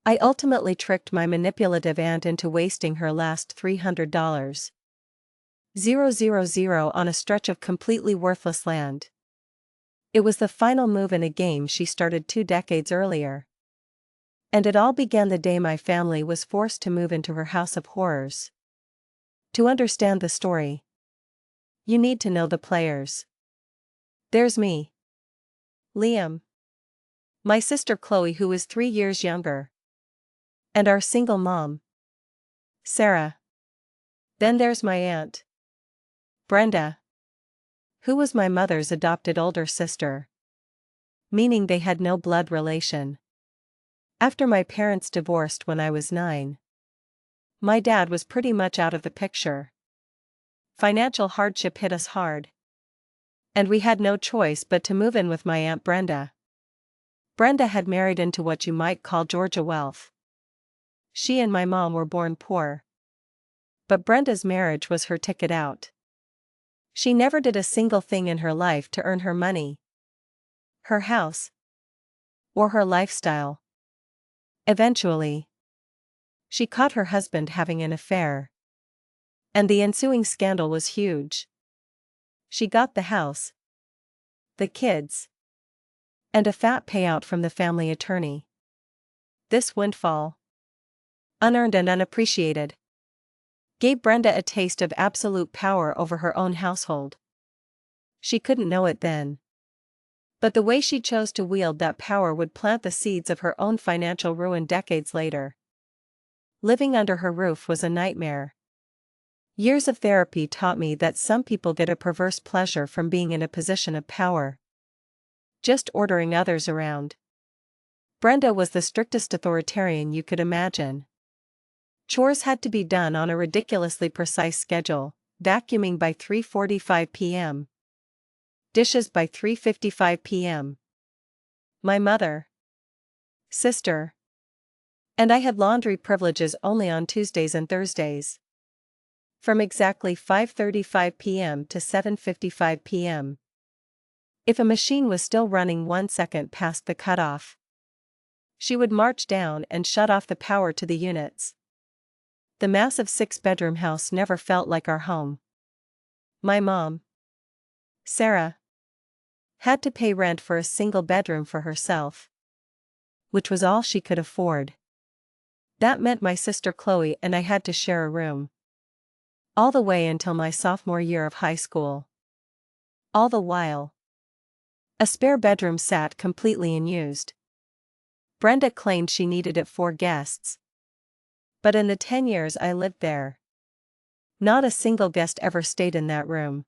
I ultimately tricked my manipulative aunt into wasting her last $300,000 on a stretch of completely worthless land. It was the final move in a game she started 2 decades earlier. And it all began the day my family was forced to move into her house of horrors. To understand the story, you need to know the players. There's me, Liam, my sister Chloe, who is 3 years younger, and our single mom, Sarah. Then there's my aunt, Brenda, who was my mother's adopted older sister, meaning they had no blood relation. After my parents divorced when I was 9, my dad was pretty much out of the picture. Financial hardship hit us hard, and we had no choice but to move in with my Aunt Brenda. Brenda had married into what you might call Georgia wealth. She and my mom were born poor, but Brenda's marriage was her ticket out. She never did a single thing in her life to earn her money, her house, or her lifestyle. Eventually, she caught her husband having an affair, and the ensuing scandal was huge. She got the house, the kids, and a fat payout from the family attorney. This windfall, unearned and unappreciated, gave Brenda a taste of absolute power over her own household. She couldn't know it then, but the way she chose to wield that power would plant the seeds of her own financial ruin decades later. Living under her roof was a nightmare. Years of therapy taught me that some people get a perverse pleasure from being in a position of power, just ordering others around. Brenda was the strictest authoritarian you could imagine. Chores had to be done on a ridiculously precise schedule, vacuuming by 3:45 p.m. Dishes by 3:55 p.m. My mother, sister, and I had laundry privileges only on Tuesdays and Thursdays. From exactly 5:35 p.m. to 7:55 p.m. If a machine was still running 1 second past the cutoff, she would march down and shut off the power to the units. The massive 6-bedroom house never felt like our home. My mom, Sarah, had to pay rent for a single bedroom for herself, which was all she could afford. That meant my sister Chloe and I had to share a room. All the way until my sophomore year of high school. All the while, a spare bedroom sat completely unused. Brenda claimed she needed it for guests. But in the 10 years I lived there, not a single guest ever stayed in that room.